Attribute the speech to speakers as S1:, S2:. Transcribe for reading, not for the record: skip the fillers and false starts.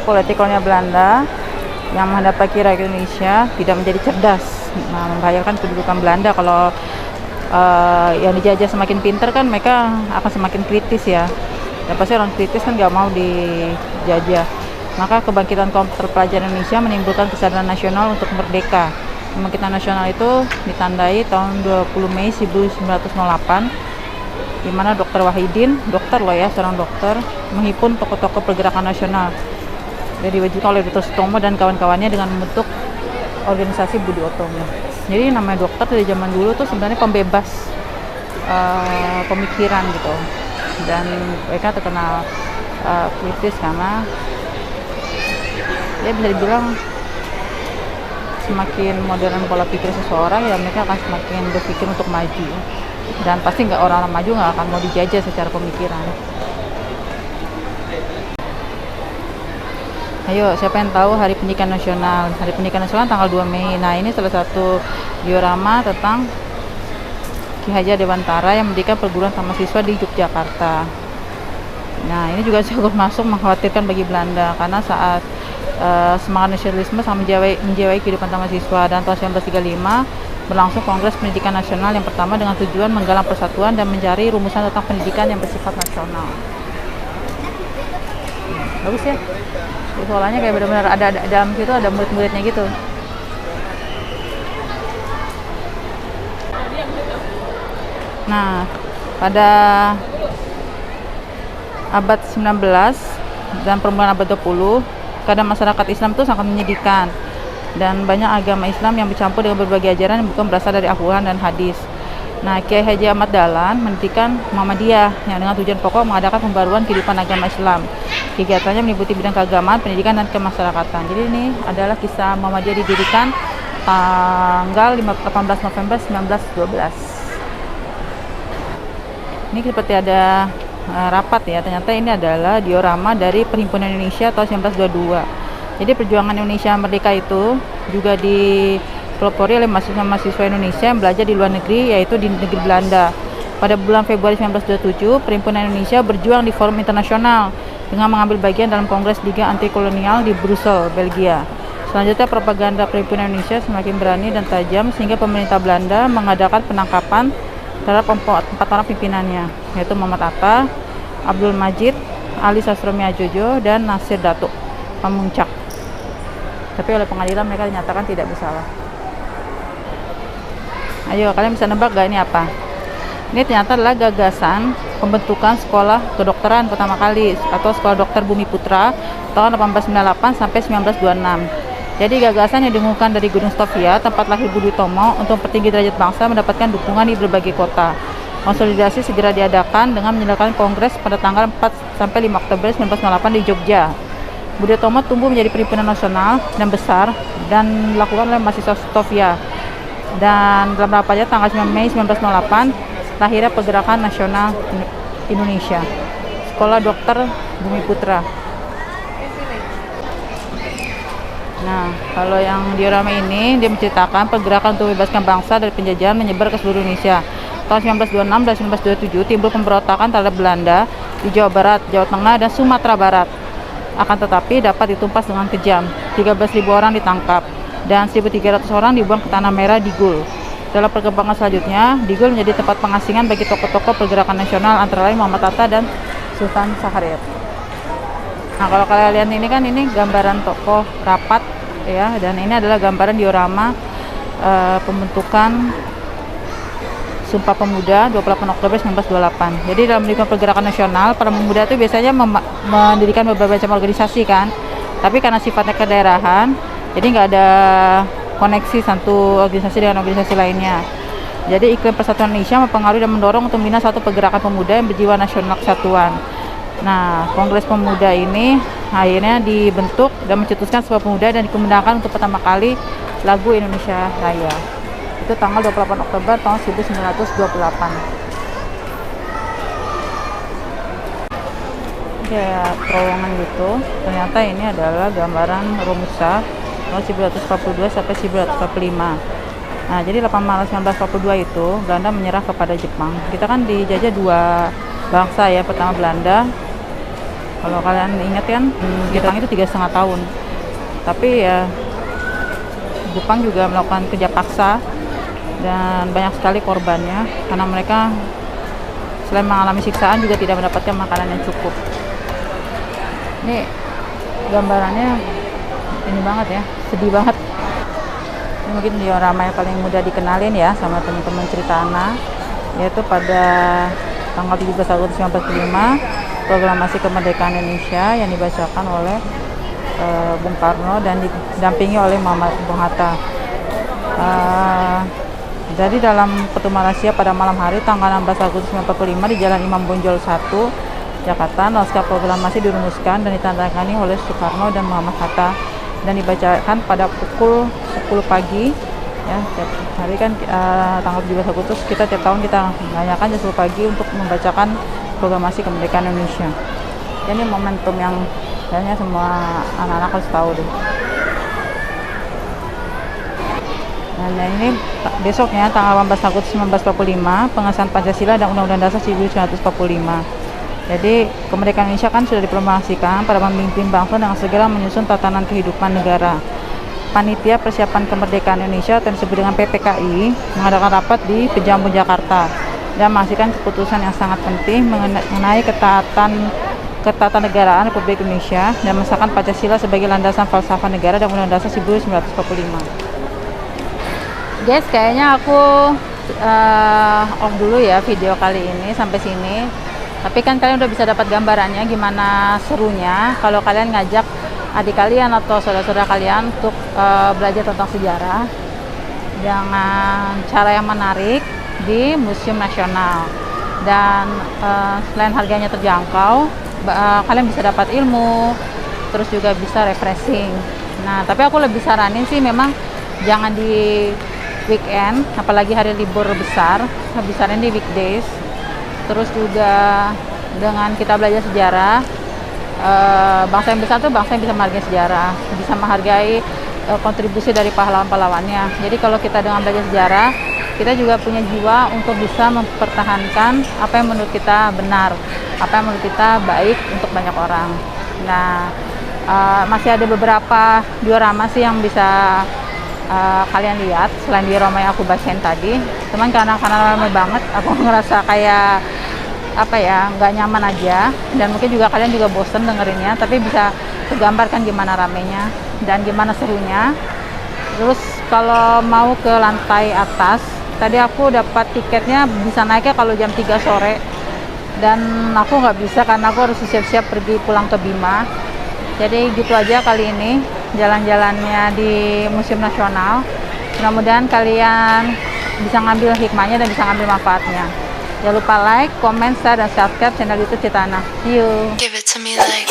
S1: politik kolonial Belanda yang menghadapi rakyat Indonesia tidak menjadi cerdas. Nah, membahayakan kedudukan Belanda kalau yang dijajah semakin pintar kan mereka akan semakin kritis ya. Dan pasti orang kritis kan nggak mau dijajah. Maka kebangkitan kaum terpelajar Indonesia menimbulkan kesadaran nasional untuk merdeka. Kebangkitan nasional itu ditandai tahun 20 Mei 1908 di mana Dr. Wahidin, dokter loh ya, seorang dokter, menghimpun tokoh-tokoh pergerakan nasional dan diwajibkan oleh Dr. Sutomo dan kawan-kawannya dengan membentuk organisasi Budi Utomo. Jadi namanya dokter dari zaman dulu tuh sebenarnya pembebas pemikiran gitu, dan mereka terkenal kritis karena ya bisa dibilang semakin modern pola pikir seseorang ya mereka akan semakin berpikir untuk maju, dan pasti nggak orang-orang maju nggak akan mau dijajah secara pemikiran. Ayo, siapa yang tahu Hari Pendidikan Nasional? Hari Pendidikan Nasional tanggal 2 Mei. Nah, ini salah satu diorama tentang Ki Hajar Dewantara yang mendirikan perguruan sama siswa di Yogyakarta. Nah, ini juga cukup masuk mengkhawatirkan bagi Belanda karena saat semangat nasionalisme sangat menjiwai kehidupan mahasiswa, dan tahun 1935 berlangsung Kongres Pendidikan Nasional yang pertama dengan tujuan menggalang persatuan dan mencari rumusan tentang pendidikan yang bersifat nasional. Bagus ya, soalnya kayak benar-benar ada dalam situ ada murid-muridnya gitu. Nah, pada abad 19 dan permulaan abad 20, keadaan masyarakat Islam itu sangat menyedihkan, dan banyak agama Islam yang bercampur dengan berbagai ajaran yang bukan berasal dari Al-Quran dan hadis. Nah, Kiai Haji Ahmad Dahlan mendirikan Muhammadiyah yang dengan tujuan pokok mengadakan pembaruan kehidupan agama Islam. Kegiatannya meliputi bidang keagamaan, pendidikan, dan kemasyarakatan. Jadi ini adalah kisah Muhammadiyah didirikan tanggal 18 November 1912. Ini seperti ada rapat ya, ternyata ini adalah diorama dari Perhimpunan Indonesia tahun 1922. Jadi perjuangan Indonesia merdeka itu juga dipelopori oleh mahasiswa Indonesia yang belajar di luar negeri, yaitu di negeri Belanda. Pada bulan Februari 1927, Perhimpunan Indonesia berjuang di forum internasional dengan mengambil bagian dalam Kongres Liga Anti Kolonial di Brussels, Belgia. Selanjutnya propaganda Perhimpunan Indonesia semakin berani dan tajam sehingga pemerintah Belanda mengadakan penangkapan terhadap 4 orang pimpinannya, yaitu Muhammad Atta, Abdul Majid, Ali Sastromi Adjojo, dan Nasir Datuk Pamuncak. Tapi oleh pengadilan mereka dinyatakan tidak bersalah. Ayo, kalian bisa nebak gak ini apa? Ini ternyata adalah gagasan pembentukan sekolah kedokteran pertama kali atau Sekolah Dokter Bumi Putra tahun 1898 sampai 1926. Jadi gagasan yang diumumkan dari Gunung Stovia, tempat lahir Budi Utomo, untuk mempertinggi derajat bangsa mendapatkan dukungan di berbagai kota. Konsolidasi segera diadakan dengan menyelenggarakan kongres pada tanggal 4 sampai 5 Oktober 1998 di Jogja. Budi Utomo tumbuh menjadi perhimpunan nasional dan besar dan dilakukan oleh mahasiswa Stovia. Dan dalam rapatnya tanggal 9 Mei 1908 lahirnya Pergerakan Nasional Indonesia, Sekolah Dokter Bumi Putra. Nah, kalau yang diorama ini dia menceritakan pergerakan untuk membebaskan bangsa dari penjajahan menyebar ke seluruh Indonesia. Tahun 1926 dan 1927 timbul pemberontakan terhadap Belanda di Jawa Barat, Jawa Tengah, dan Sumatera Barat. Akan tetapi dapat ditumpas dengan kejam. 13.000 orang ditangkap dan 1.300 orang dibuang ke Tanah Merah di Gul. Dalam perkembangan selanjutnya, di Gul menjadi tempat pengasingan bagi tokoh-tokoh pergerakan nasional antara lain Muhammad Hatta dan Sultan Syahrir. Nah, kalau kalian lihat ini kan ini gambaran tokoh rapat ya, dan ini adalah gambaran diorama pembentukan Sumpah Pemuda 28 Oktober 1928. Jadi dalam mendirikan pergerakan nasional, para pemuda itu biasanya mendirikan beberapa macam organisasi kan, tapi karena sifatnya kedaerahan, jadi nggak ada koneksi satu organisasi dengan organisasi lainnya. Jadi iklim persatuan Indonesia mempengaruhi dan mendorong untuk membina satu pergerakan pemuda yang berjiwa nasional kesatuan. Nah, Kongres Pemuda ini akhirnya dibentuk dan mencetuskan sebuah pemuda dan dikembangkan untuk pertama kali lagu Indonesia Raya. Itu tanggal 28 Oktober tahun 1928. Kayak terowongan gitu. Ternyata ini adalah gambaran Romusa tahun 1942 sampai 1945. Nah, jadi 8 Maret 1942 itu Belanda menyerah kepada Jepang. Kita kan dijajah dua bangsa ya, pertama Belanda Kalau kalian ingat kan, Jepang itu 3,5 tahun. Tapi ya Jepang juga melakukan kerja paksa dan banyak sekali korbannya karena mereka selain mengalami siksaan juga tidak mendapatkan makanan yang cukup. Ini gambarannya ini banget ya, sedih banget. Ini mungkin diorama yang paling mudah dikenalin ya sama teman-teman cerita anak, yaitu pada tanggal 17 Agustus 1945 proklamasi kemerdekaan Indonesia yang dibacakan oleh Bung Karno dan didampingi oleh Muhammad Bung Hatta. Jadi dalam pertemuan rahasia pada malam hari tanggal 16 Agustus 1945 di Jalan Imam Bonjol 1, Jakarta, naskah proklamasi dirumuskan dan ditandatangani oleh Soekarno dan Muhammad Hatta dan dibacakan pada pukul 10 pagi. Ya, tiap hari kan tanggal 17 Agustus tiap tahun kita merayakan jam 10 pagi untuk membacakan proklamasi kemerdekaan Indonesia. Ini momentum yang kayaknya semua anak-anak harus tahu deh. Nah, ini besoknya tanggal 18 Agustus 1945 pengesahan Pancasila dan Undang-Undang Dasar 1945. Jadi kemerdekaan Indonesia kan sudah diproklamasikan pada pemimpin bangsa dengan segera menyusun tatanan kehidupan negara. Panitia Persiapan Kemerdekaan Indonesia atau disebut dengan PPKI mengadakan rapat di Pejampung Jakarta dan menghasilkan keputusan yang sangat penting mengenai ketatanegaraan Republik Indonesia dan mengesahkan Pancasila sebagai landasan falsafah negara dan Undang-Undang Dasar 1945. Guys, kayaknya aku off dulu ya video kali ini sampai sini. Tapi kan kalian udah bisa dapat gambarannya gimana serunya kalau kalian ngajak adik kalian atau saudara-saudara kalian untuk belajar tentang sejarah dengan cara yang menarik di Museum Nasional. Dan selain harganya terjangkau, kalian bisa dapat ilmu, terus juga bisa refreshing. Nah, tapi aku lebih saranin sih memang jangan di weekend, apalagi hari libur besar, lebih saranin di weekdays. Terus juga dengan kita belajar sejarah, bangsa yang besar tuh bangsa yang bisa menghargai sejarah, bisa menghargai kontribusi dari pahlawan-pahlawannya. Jadi kalau kita dengan belajar sejarah, kita juga punya jiwa untuk bisa mempertahankan apa yang menurut kita benar, apa yang menurut kita baik untuk banyak orang. Nah, masih ada beberapa diorama sih yang bisa kalian lihat selain diorama yang aku bacain tadi. Cuman karena ramai banget, aku ngerasa kayak apa ya, nggak nyaman aja, dan mungkin juga kalian juga bosen dengerinnya, tapi bisa tergambarkan gimana ramenya dan gimana serunya. Terus kalau mau ke lantai atas, tadi aku dapat tiketnya bisa naiknya kalau jam 3 sore, dan aku nggak bisa karena aku harus siap-siap pergi pulang ke Bima. Jadi gitu aja kali ini jalan-jalannya di Museum Nasional. Mudah-mudahan kalian bisa ngambil hikmahnya dan bisa ngambil manfaatnya. Jangan lupa like, comment, share, dan subscribe channel YouTube Citana. See you. Give it to me like